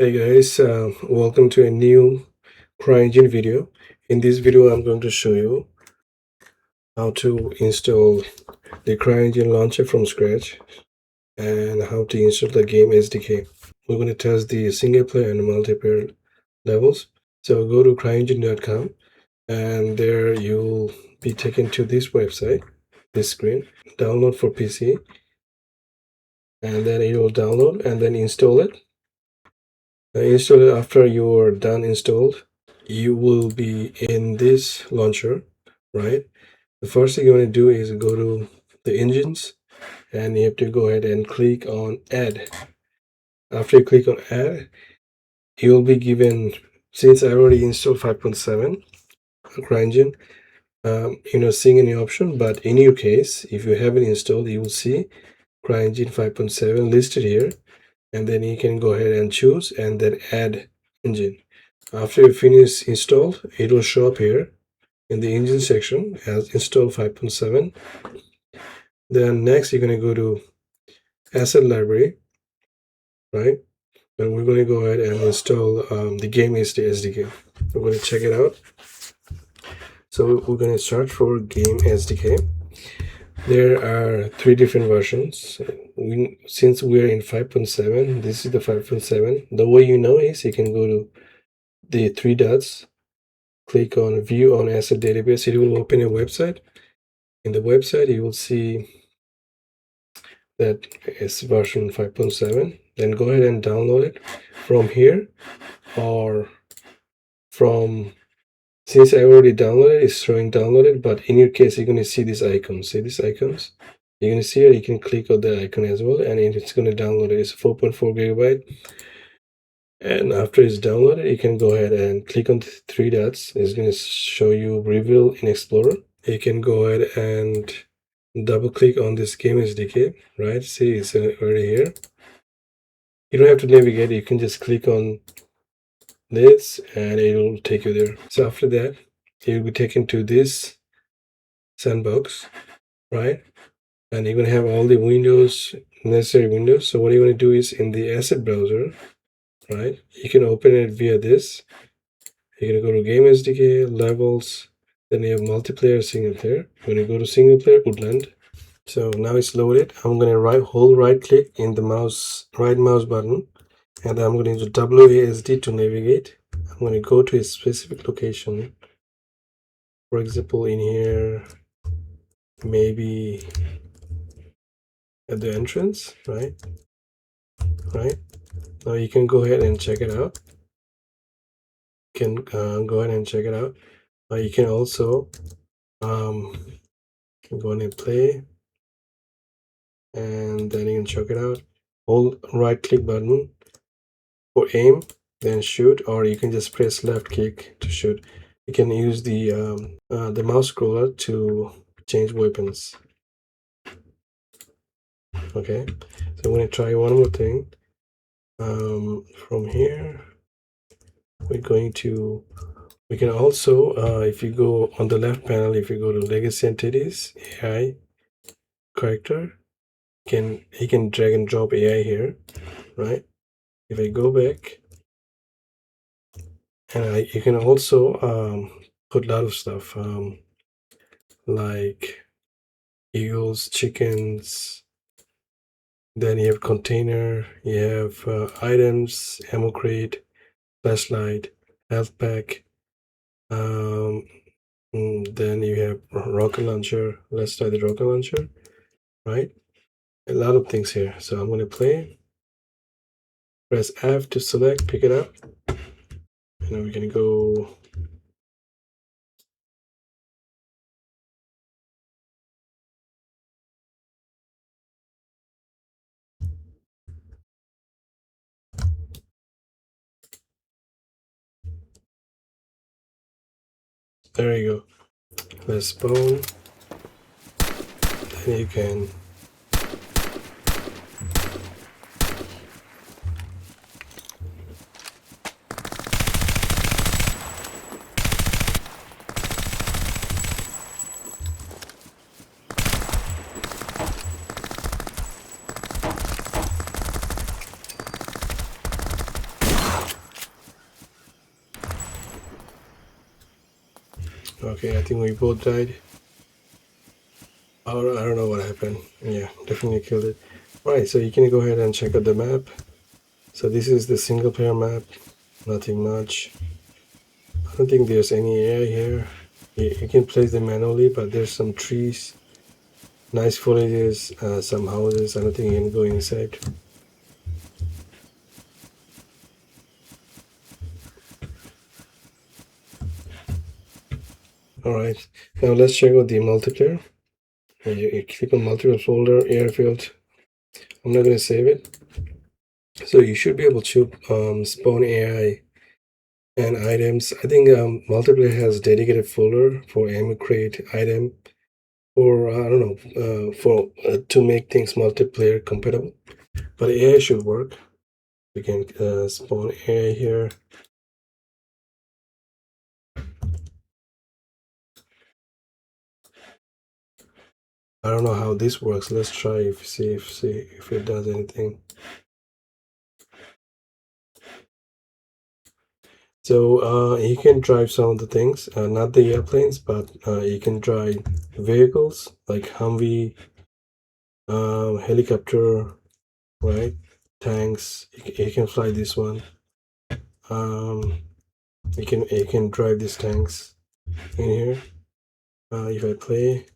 Hey guys, welcome to a new CryEngine video. In this video, I'm going to show you how to install the CryEngine launcher from scratch and how to install the game SDK. We're going to test the single player and multiplayer levels. So go to CryEngine.com and there you'll be taken to this website, this screen, download for PC, and then it will download and then install it. Install it after you are done installed. You will be in this launcher, right? The first thing you want to do is go to the engines and you have to go ahead and click on add. After you click on add, you'll be given, since I already installed 5.7 CryEngine, seeing any option, but in your case, if you haven't installed, you will see CryEngine 5.7 listed here, and then you can go ahead and choose and then add engine. After you finish installed, it will show up here in the engine section as install 5.7. Then next you're going to go to asset library, right? And we're going to go ahead and install the game SDK. We're going to check it out. So we're going to search for game SDK. There are three different versions. Since we're in 5.7, this is the 5.7. The way you know is you can go to the three dots, click on view on asset database. It will open a website. In the website, you will see that is version 5.7. Then go ahead and download it from here, or from, since I already downloaded, it's showing downloaded, but in your case, you're going to see these icons. See these icons? You're going to see it. You can click on the icon as well, and it's going to download it. It's 4.4 gigabyte. And after it's downloaded, you can go ahead and click on the three dots. It's going to show you reveal in Explorer. You can go ahead and double click on this game SDK, right? See, it's already here. You don't have to navigate, you can just click on this and it will take you there. So after that, you'll be taken to this sandbox, right? And you're gonna have all the windows, necessary windows. So what you want to do is in the asset browser, right? You can open it via this. You're gonna go to game SDK, levels, then you have multiplayer, single player. When you go to single player, Woodland. So now it's loaded. I'm going to hold right click in the right mouse button, and I'm going to use WASD to navigate. I'm going to go to a specific location. For example, in here, maybe at the entrance, right? Now you can go ahead and check it out. You can go ahead and check it out. You can also go ahead and play, and then you can check it out. Hold right click button for aim, then shoot, or you can just press left click to shoot. You can use the mouse scroller to change weapons. Okay, so I'm going to try one more thing. From here, we can also, if you go on the left panel, if you go to legacy entities, AI character, he can drag and drop AI here, right? If I go back, and you can also put a lot of stuff like eagles, chickens. Then you have container, you have items, ammo crate, flashlight, health pack. Then you have rocket launcher. Let's try the rocket launcher, right? A lot of things here. So I'm going to play. Press F to select, pick it up, and then we're going to go. There you go. Let's spawn. Then you can Okay, I think we both died. Oh, I don't know what happened. Yeah, definitely killed it. Alright, so you can go ahead and check out the map. So this is the single player map. Nothing much. I don't think there's any AI here. You can place them manually, but there's some trees, nice foliages, some houses. I don't think you can go inside. Alright, now let's check out the multiplayer. You click on multiple folder, airfield. I'm not going to save it. So you should be able to spawn AI and items. I think multiplayer has dedicated folder for ammo crate item, or I don't know, for to make things multiplayer compatible. But AI should work. We can spawn AI here. I don't know how this works. Let's try see if it does anything. So you can drive some of the things, not the airplanes, but you can drive vehicles like Humvee, helicopter, right? Tanks. You can fly this one. Um, you can drive these tanks in here. If I play,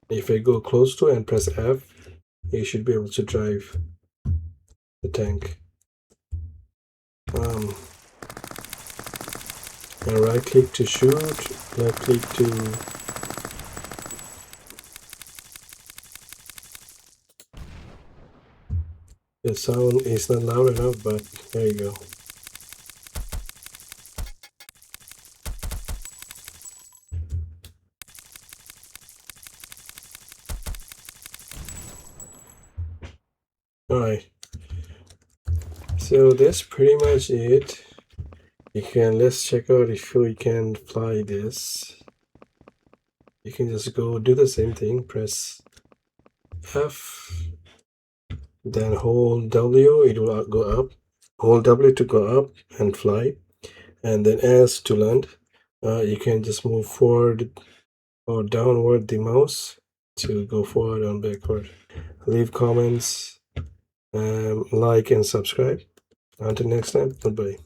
if I go close to and press F, you should be able to drive the tank. And right click to shoot, left click to the sound is not loud enough, but there you go. Alright, so that's pretty much it. Let's check out if we can fly this. You can just go do the same thing, press F, then hold W, it will go up. Hold W to go up and fly, and then S to land. You can just move forward or downward the mouse to go forward and backward. Leave comments, like and subscribe. Until next time, goodbye.